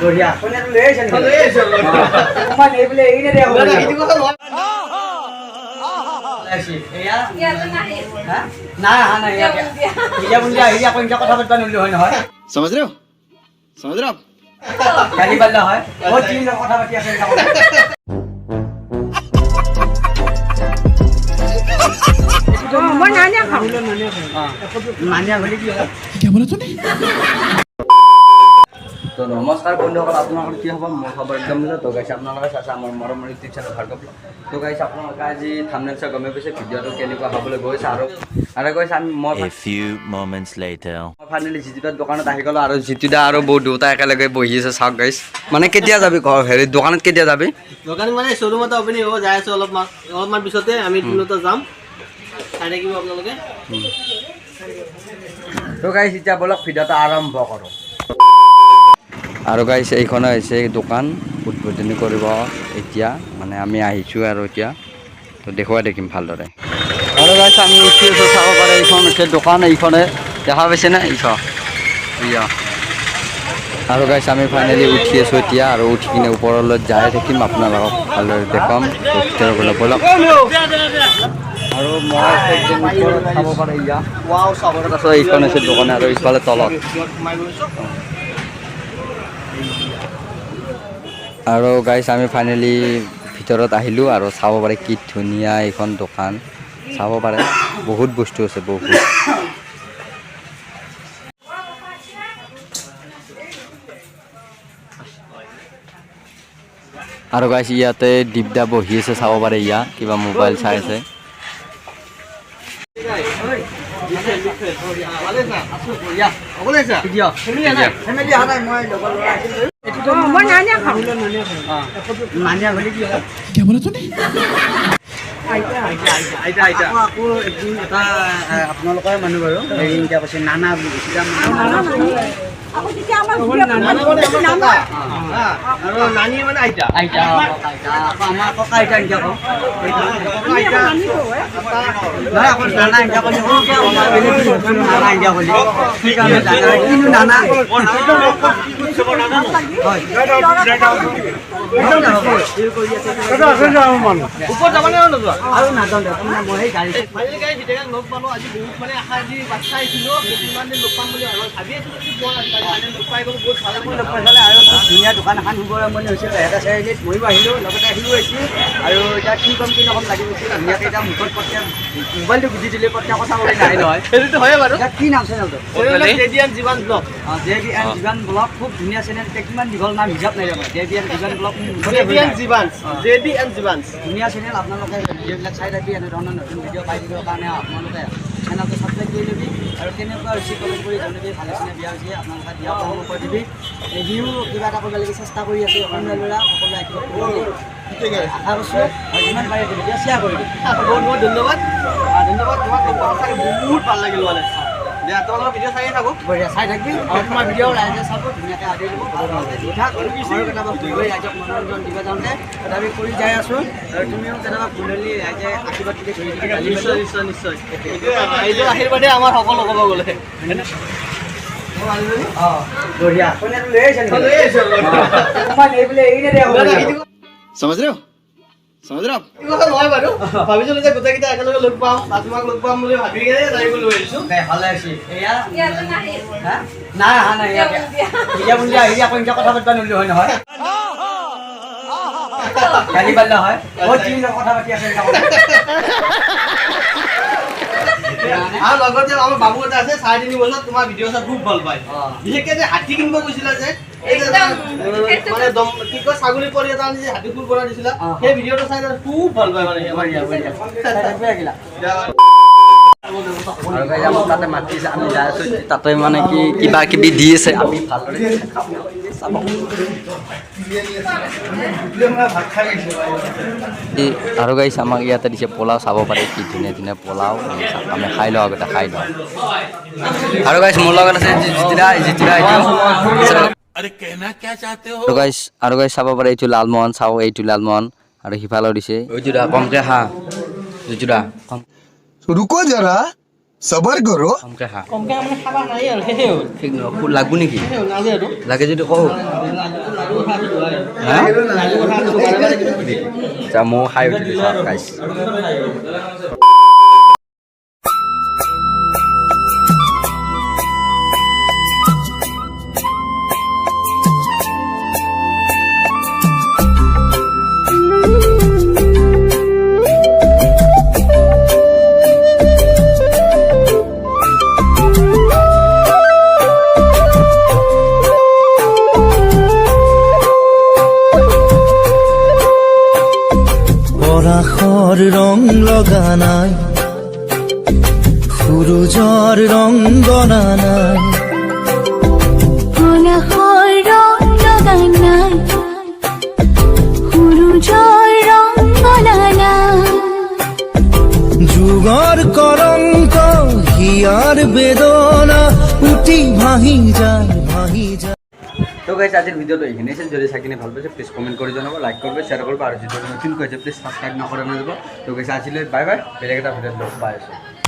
বঢ়িয়া কোনে লৈ আহিছে নেকি লৈ আহিছে মই এই বোলে এই নে দিয়া হ'ব এইটো কথা নহয় লাইছি এয়া ইয়াতে নাই হা না হা না ইয়া বুলিয়া ইয়া কোনটা কথা পাতবা নলি হয় নহয় समझ रहे हो গালি বাল্লা হয় ও তিন কথা পাতি আছে এটা মই নানিয়া খাওঁ মানিয়া হলি কি হয় क्या बोला तूने তো নমস্কাৰ বন্ধুসকল আপোনালোকৰ কি হ'ব মই খবৰ একদম মিলা তো গাইছে আপোনালোকে চাচা আমাৰ মৰমৰ ইউটিউব চেনেল ভাৰ্গৱ তো গাইছে আপোনালোকে আজি থাম্বনেল চাই গমে পাইছে ভিডিঅ'টো কেনেকুৱা হ'বলৈ গৈছে আৰু কৈছে আমি মই A few moments later. Finally জিতুদাৰ দোকানত আহি গ'লো আৰু জিতুদা আৰু বৌ দুটা একেলগে বহি আছে চাওক গাইছ মানে কেতিয়া যাবি হেৰি দোকানত কেতিয়া যাবি দোকান মানে শ্বৰুমত অপেনিং হ'ব যাই আছে অলপমান পিছতে আমি তিনিটা যাম চাই থাকিব আপোনালোকে তো গাইছ এতিয়া বলক ভিডিঅ'টো আৰম্ভ কৰোঁ আৰু গাইছ এইখন হৈছে দোকান উদ্বোধনী কৰিব এতিয়া মানে আমি আহিছোঁ আৰু এতিয়া তো দেখুৱাই দেখিম ভালদৰে আৰু গাইছ আমি উঠি আছোঁ চাব পাৰে এইখন হৈছে দোকান এইখনে দেখা পাইছেনে এইখন এয়া আৰু গাইছ আমি ফাইনেলি উঠি আছোঁ এতিয়া আৰু উঠি কিনে ওপৰলৈ যাই থাকিম আপোনালোকক ভালদৰে দেখুৱাম ভিতৰলৈ বলক আৰু মই একদম ওপৰত চাব পাৰে ইয়া ৱাও চাব আছে এইখন হৈছে দোকান আৰু ইফালে তলত আৰু গাইছ আমি ফাইনেলি ভিতৰত আহিলোঁ আৰু চাব পাৰে কি ধুনীয়া এইখন দোকান চাব পাৰে বহুত বস্তু আছে বহুত আৰু গাইছ ইয়াতে দীপদা বহি আছে চাব পাৰে ইয়া কিবা মোবাইল চাই আছে মই নানিয়া খাওঁ মানিয়া হলি কি হয় क्या बोला तूने আকৌ এদিন এটা আপোনালোকৰ মানুহ বাৰু হেৰি এতিয়া কৈছে নানা বুলি কৈছে আকৌ যেতিয়া আমাৰ আৰু নানি মানে আইতা আইতা আকৌ আমাৰ ককা আইতা এনেকৈ কওঁ নহয় আকৌ নানা এনেকৈ ক'লে নানা এনেকৈ ক'লে সেইকাৰণে জানা কিন্তু নানা হয় ওপৰত যাব নে নোযোৱা আৰু নাজানো আপোনাৰ মই সেই গাড়ী ফাইনেলি গাড়ী ভিতৰত লগ পালোঁ আজি বহুত মানে আশা দি বাচ্চা আহিছিলোঁ কিমান দিন লগ পাম বুলি ভাবি আছিলোঁ কি পোৱা নাছিল লগ পাই গ'লো বহুত ভাল লাগিল আৰু খুব ধুনীয়া দোকান এখন শুবৰ মনে হৈছিল এটা চাৰিআলিত ময়ো আহিলোঁ লগতে আহিও আহিছোঁ আৰু এতিয়া কি ক'ম কি নক'ম লাগি গৈছিল ধুনীয়াকৈ এতিয়া মুখত প্ৰত্যেক মোবাইলটো গুজি দিলে প্ৰত্যেক কথা ক'লে নাই নহয় সেইটোতো হয়ে বাৰু এতিয়া কি নাম চেনেলটো ৰেডিয়ান জীৱন ব্লগ JBN জীৱান ব্লগ খুব ধুনীয়া চেনেল কিমান দীঘল নাম হিচাপ নাই যাব JBN জীৱান ব্লগ ৰেডিয়ান জীৱন JBN জীৱন ধুনীয়া চেনেল আপোনালোকে ভিডিঅ'বিলাক চাই থাকি এনেধৰণৰ নতুন ভিডিঅ' পাই দিবৰ কাৰণে আপোনালোকে চেনেলটো ছাবস্ক্ৰাইব কৰি ল'বি আৰু কেনেকুৱা হৈছে কমেণ্ট কৰি জনাবি ভালে চিনে বিয়া হৈছে আপোনালোকে দিয়া পৰামৰ্শ কৰি দিবি ৰিভিউ কিবা এটা কৰিব লাগে চেষ্টা কৰি আছে অসমীয়া ল'ৰা সকলোৱে আহিব আশা কৰিছোঁ আৰু যিমান পাৰে ভিডিঅ' শ্বেয়াৰ কৰি দিবি বহুত বহুত ধন্যবাদ ধন্যবাদ তোমাক সঁচাকৈ বহুত ভাল লাগিল মানে দিয়া তোমালোকৰ ভিডিঅ' চাই থাকোঁ বঢ়িয়া চাই থাকিবি আৰু তোমাৰ ভিডিঅ' ৰাইজে চাব ধুনীয়াকৈ আদি দিব আৰু কেতিয়াবা ভুল কৰি ৰাইজক মনোৰঞ্জন দিব যাওঁতে আমি কৰি যাই আছোঁ আৰু তুমিও কেতিয়াবা ভুললি ৰাইজে আশীৰ্বাদ দি ধৰি দিবি নিশ্চয় নিশ্চয় নিশ্চয় এইটো আশীৰ্বাদে আমাৰ সকলো ক'ব গ'লে বঢ়িয়া কোনে লৈ আহিছে নেকি লৈ আহিছে মই এই বোলে এই নে দিয়া হ'ব समझ रहे हो आप কথা নহয় বাৰু ভাবিছিলোঁ যে গোটেইকেইটা একেলগে লগ পাম বা তোমাক লগ পাম বুলি ভাবি কিনে তাইকো লৈ আহিছোঁ ভালে আছে এয়া ইয়াতে নাই হা নাই অহা নাই এতিয়া বুলিয়া আহি আকৌ এনেকৈ কথা পাতিবা নলি হয় নহয় গালি বাল্লা হয় ও তিন কথা পাতি আছে আৰু লগতে আমাৰ বাবু এটা আছে 3.5 বছৰ তোমাৰ ভিডিঅ' চাই খুব ভাল পায় বিশেষকৈ যে হাতী কিনিব গৈছিলা যে এই যে মানে কি কয় ছাগলী পোৱালি এটা আনি যে হাতী ফুল বনাই দিছিলা সেই ভিডিঅ'টো চাই খুব ভাল পায় মানে আৰু গাইজ আমাক তাতে মাতিছে আমি যাই আছোঁ তাতে মানে কি কিবা কিবি দি আছে আমি ভালদৰে চাব আৰু গাইজ আমাক ইয়াতে দিছে পোলাও চাব পাৰে কি ধুনীয়া ধুনীয়া পোলাও আমি খাই লওঁ আগতে খাই লওঁ আৰু গাইজ মোৰ লগত আছে আৰু গাইজ চাব পাৰে এইটো লালমোহন চাওঁ এইটো লালমোহন আৰু সিফালেও দিছে এইটো কমকৈ হা এইটো কম रुको जरा सबर करो কমকৈ খা কমকৈ মানে খাবা নাই আৰু শেষে হ'ল ঠিক লাগব নেকি শেষে হ'ল নালাগে আৰু লাগে যদি কওঁ লাডু কথা আছে যোৱাই হা লাডু কথা আছে বাৰে বাৰে কিন্তু সুধি যা মই খাই উঠিলোঁ চাওক গাইছ পৰাশৰ ৰং লগা নাই সূৰুজৰ ৰং গনা নাই পলাশৰ ৰং লগা নাই সূৰুজৰ ৰং গলা নাই যুগৰ কলংক হিয়াৰ বেদনা উঠি ভাহি যায় তো গাইছ আজিৰ ভিডিঅ'টো এইখিনি আছিল যদি চাই কিনে ভাল পাইছে প্লিজ কমেণ্ট কৰি জনাব লাইক কৰিব শ্বেয়াৰ কৰিব আৰু যদি নতুন কৈছে প্লিজ ছাবস্ক্ৰাইব নকৰা নাযাব তো গাইছ আজিলৈ বাই বাই বেলেগ এটা ভিডিঅ'ত লগ পাই আছোঁ